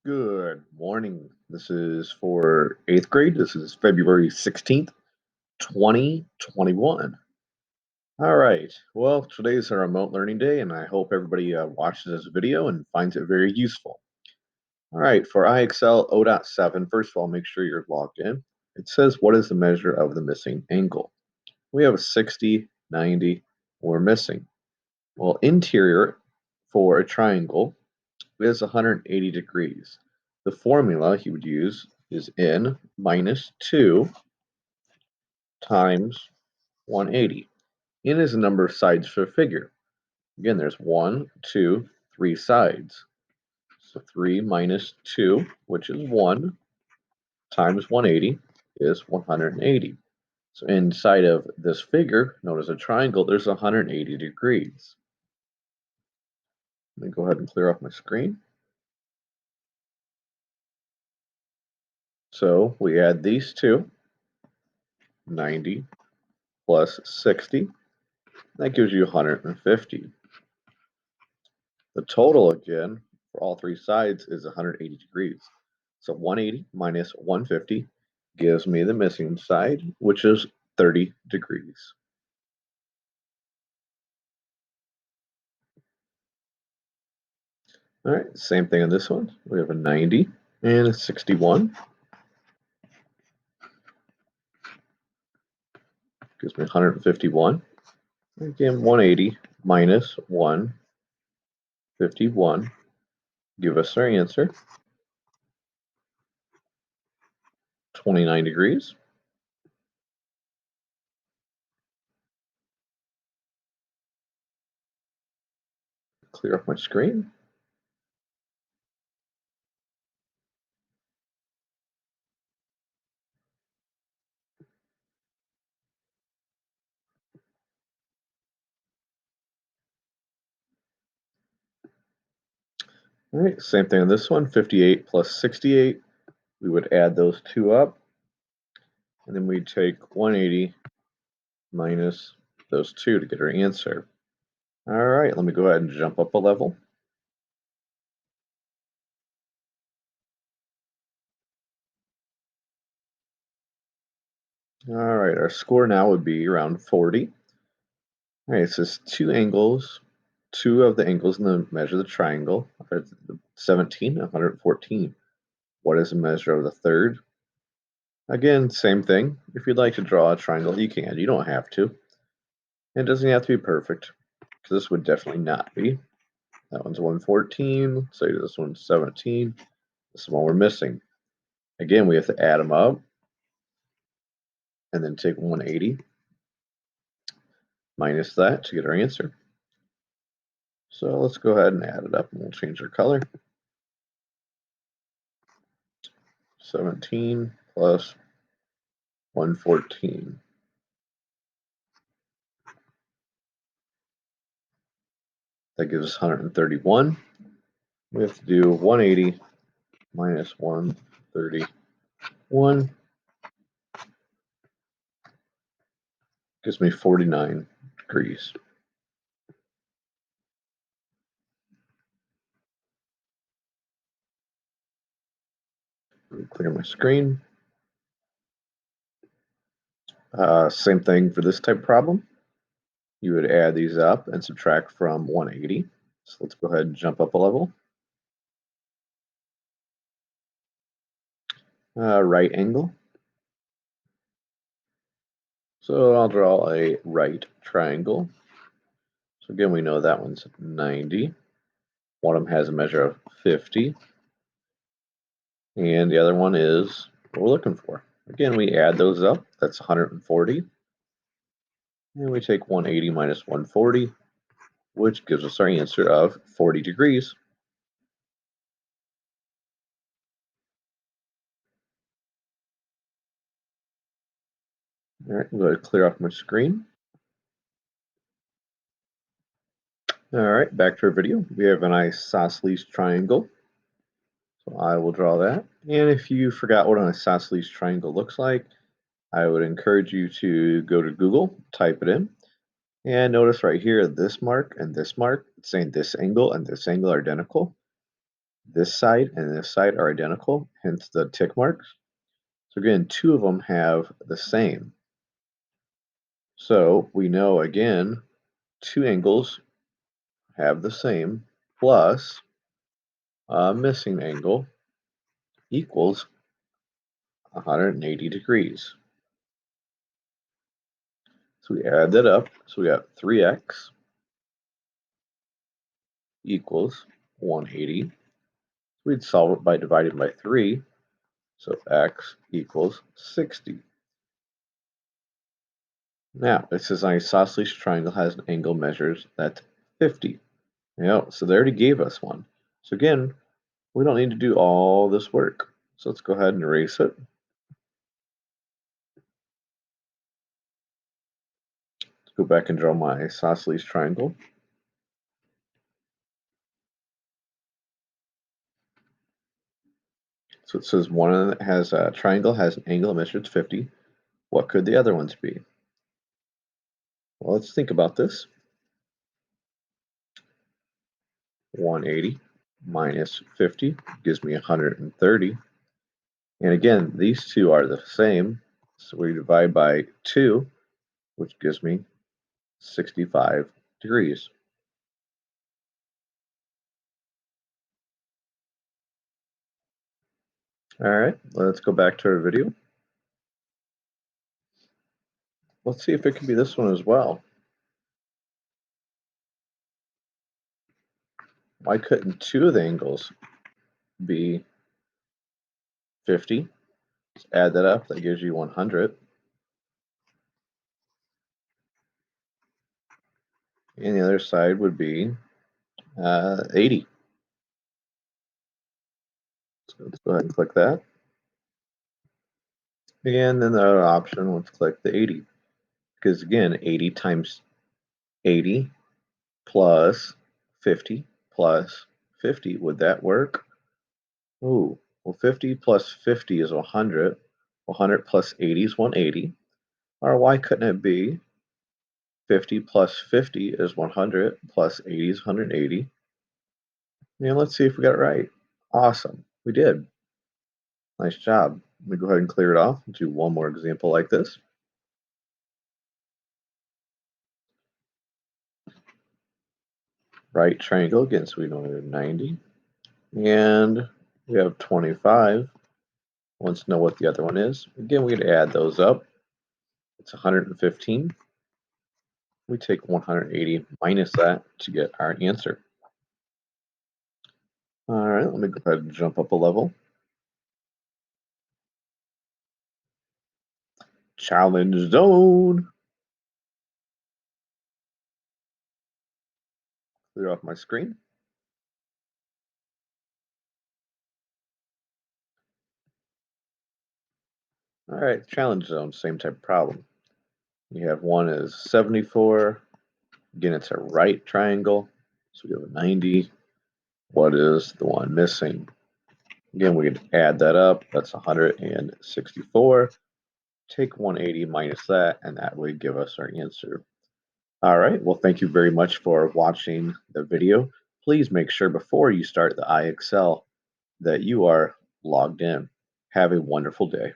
Good morning. This is for 8th grade. This is February 16th, 2021. All right. Well, today's a remote learning day, and I hope everybody watches this video and finds it very useful. All right. For IXL 0.7, first of all, make sure you're logged in. It says, what is the measure of the missing angle? We have a 60, 90, we're missing. Well, interior for a triangle is 180 degrees. The formula he would use is n minus 2 times 180. N is the number of sides for a figure. Again, there's 1, 2, 3 sides. So 3 minus 2, which is 1, times 180 is 180. So inside of this figure, known as a triangle, there's 180 degrees. Let me go ahead and clear off my screen. So we add these two, 90 plus 60. That gives you 150. The total, again, for all three sides is 180 degrees. So 180 minus 150 gives me the missing side, which is 30 degrees. All right, same thing on this one. We have a 90 and a 61. Gives me 151. Again, 180 minus 151 give us our answer, 29 degrees. Clear up my screen. All right, same thing on this one, 58 plus 68. We would add those two up, and then we'd take 180 minus those two to get our answer. All right, let me go ahead and jump up a level. All right, our score now would be around 40. All right, it says two angles. Two of the angles in the measure of the triangle are 17 and 114. What is the measure of the third? Again, same thing. If you'd like to draw a triangle, you can. You don't have to. It doesn't have to be perfect, because this would definitely not be. That one's 114. Say this one's 17. This is one we're missing. Again, we have to add them up and then take 180 minus that to get our answer. So let's go ahead and add it up and we'll change our color. 17 plus 114. That gives us 131. We have to do 180 minus 131. Gives me 49 degrees. Clear my screen. Same thing for this type of problem. You would add these up and subtract from 180. So let's go ahead and jump up a level. Right angle. So I'll draw a right triangle. So again, we know that one's 90. One of them has a measure of 50. And the other one is what we're looking for. Again, we add those up. That's 140. And we take 180 minus 140, which gives us our answer of 40 degrees. All right, I'm going to clear off my screen. All right, back to our video. We have an isosceles triangle. So I will draw that. And if you forgot what an isosceles triangle looks like, I would encourage you to go to Google, type it in, and notice right here, this mark and this mark, it's saying this angle and this angle are identical. this side and this side are identical, hence the tick marks. So again, two of them have the same. So we know again, two angles have the same plus a missing angle equals 180 degrees. So we add that up. So we got 3x equals 180. We'd solve it by dividing by 3. So x equals 60. Now, it says an isosceles triangle has an angle measures that's 50. So they already gave us one. So again, we don't need to do all this work. So let's go ahead and erase it. Let's go back and draw my isosceles triangle. So it says one has a triangle has an angle measured 50. What could the other ones be? Well, let's think about this. 180 minus 50 gives me 130. And again, these two are the same. So we divide by 2, which gives me 65 degrees. All right, let's go back to our video. Let's see if it can be this one as well. Why couldn't two of the angles be 50? Let's add that up. That gives you 100. And the other side would be 80. So let's go ahead and click that. And then the other option, let's click the 80. Because again, 80 times 80 plus 50 plus 50. Would that work? Ooh, well, 50 plus 50 is 100. 100 plus 80 is 180. Or why couldn't it be 50 plus 50 is 100 plus 80 is 180? And let's see if we got it right. Awesome, we did. Nice job. Let me go ahead and clear it off and do one more example like this. Right triangle, again, so we know we have 90. And we have 25. Let's know what the other one is. Again, we'd add those up. It's 115. We take 180 minus that to get our answer. All right, let me go ahead and jump up a level. Challenge zone. Clear off my screen. All right, challenge zone, same type of problem. You have one is 74. Again, it's a right triangle. So we have a 90. What is the one missing? Again, we can add that up. That's 164. Take 180 minus that, and that would give us our answer. All right, well, thank you very much for watching the video. Please make sure before you start the iExcel that you are logged in. Have a wonderful day.